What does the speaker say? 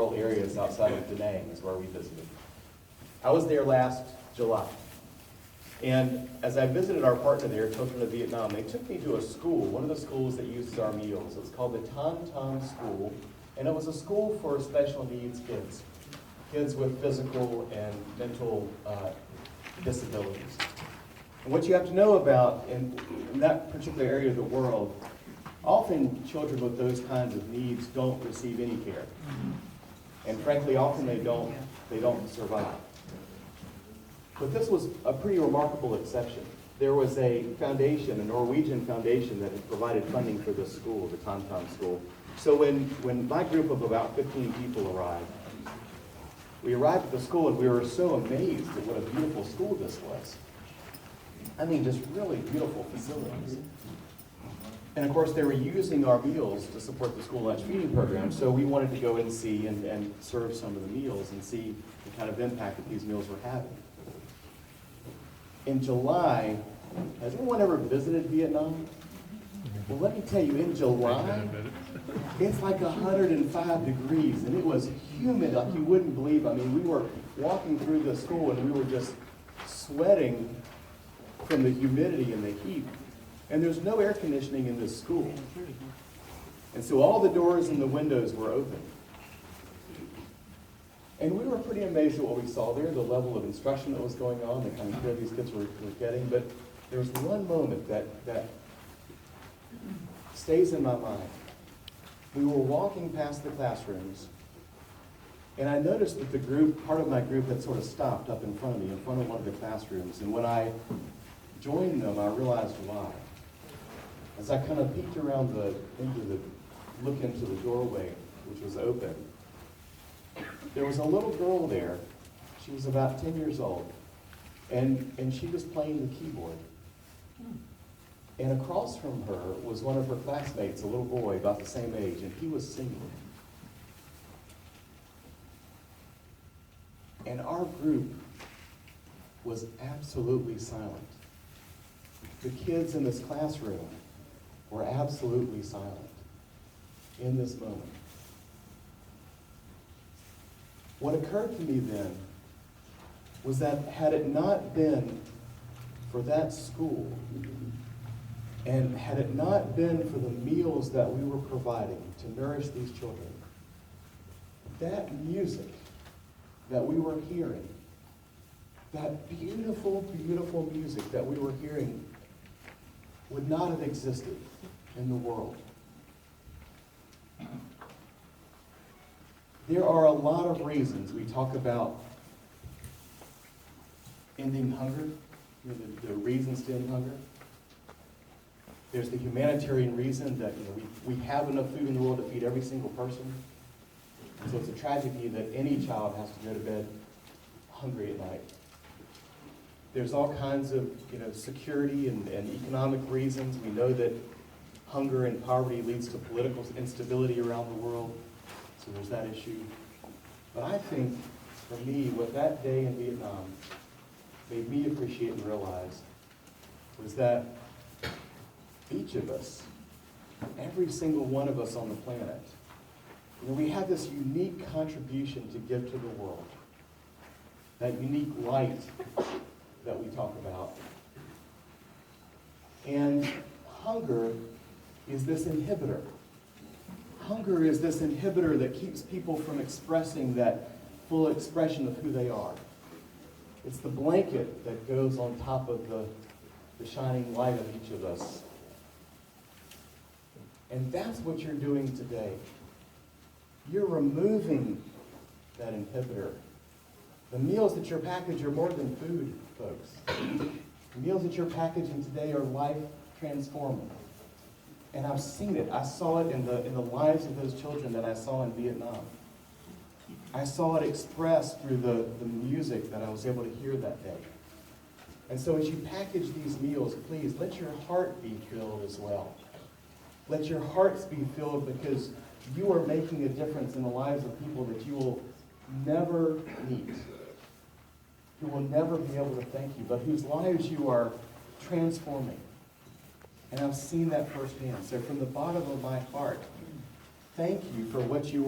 rural areas outside of Da Nang is where we visited. I was there last July. And as I visited our partner there, Children of Vietnam, they took me to a school, one of the schools that uses our meals. It was called the Tan Tan School, and it was a school for special needs kids, kids with physical and mental disabilities. And what you have to know about in that particular area of the world, often children with those kinds of needs don't receive any care. And frankly, often they don't survive. But this was a pretty remarkable exception. There was a foundation, a Norwegian foundation, that had provided funding for this school, the Tan Tan School. So when my group of about 15 people arrived, we arrived at the school and we were so amazed at what a beautiful school this was. I mean, just really beautiful facilities. And of course, they were using our meals to support the school lunch feeding program, so we wanted to go and see and serve some of the meals and see the kind of impact that these meals were having. In July, has anyone ever visited Vietnam? Well, let me tell you, in July, it's like 105 degrees, and it was humid like you wouldn't believe. I mean, we were walking through the school, and we were just sweating from the humidity and the heat. And there's no air conditioning in this school. And so all the doors and the windows were open. And we were pretty amazed at what we saw there, the level of instruction that was going on, the kind of care these kids were getting. But there was one moment that stays in my mind. We were walking past the classrooms, and I noticed that the group, part of my group, had sort of stopped up in front of me, in front of one of the classrooms. And when I joined them, I realized why. As I kind of peeked around look into the doorway, which was open, there was a little girl there. She was about 10 years old, and she was playing the keyboard. And across from her was one of her classmates, a little boy about the same age, and he was singing. And our group was absolutely silent. The kids in this classroom were absolutely silent in this moment. What occurred to me then was that had it not been for that school, and had it not been for the meals that we were providing to nourish these children, that music that we were hearing, that beautiful, beautiful music that we were hearing would not have existed in the world. There are a lot of reasons we talk about ending hunger, the reasons to end hunger. There's the humanitarian reason that we have enough food in the world to feed every single person. And so it's a tragedy that any child has to go to bed hungry at night. There's all kinds of security and economic reasons. We know that hunger and poverty leads to political instability around the world. So there's that issue. But I think, for me, what that day in Vietnam made me appreciate and realize was that each of us, every single one of us on the planet, we have this unique contribution to give to the world. That unique light that we talk about. And hunger is this inhibitor. Hunger is this inhibitor that keeps people from expressing that full expression of who they are. It's the blanket that goes on top of the shining light of each of us. And that's what you're doing today. You're removing that inhibitor. The meals that you're packaging are more than food, folks. The meals that you're packaging today are life transforming. And I've seen it. I saw it in the lives of those children that I saw in Vietnam. I saw it expressed through the music that I was able to hear that day. And so as you package these meals, please let your heart be filled as well. Let your hearts be filled, because you are making a difference in the lives of people that you will never meet, who will never be able to thank you, but whose lives you are transforming. And I've seen that firsthand. So from the bottom of my heart, thank you for what you were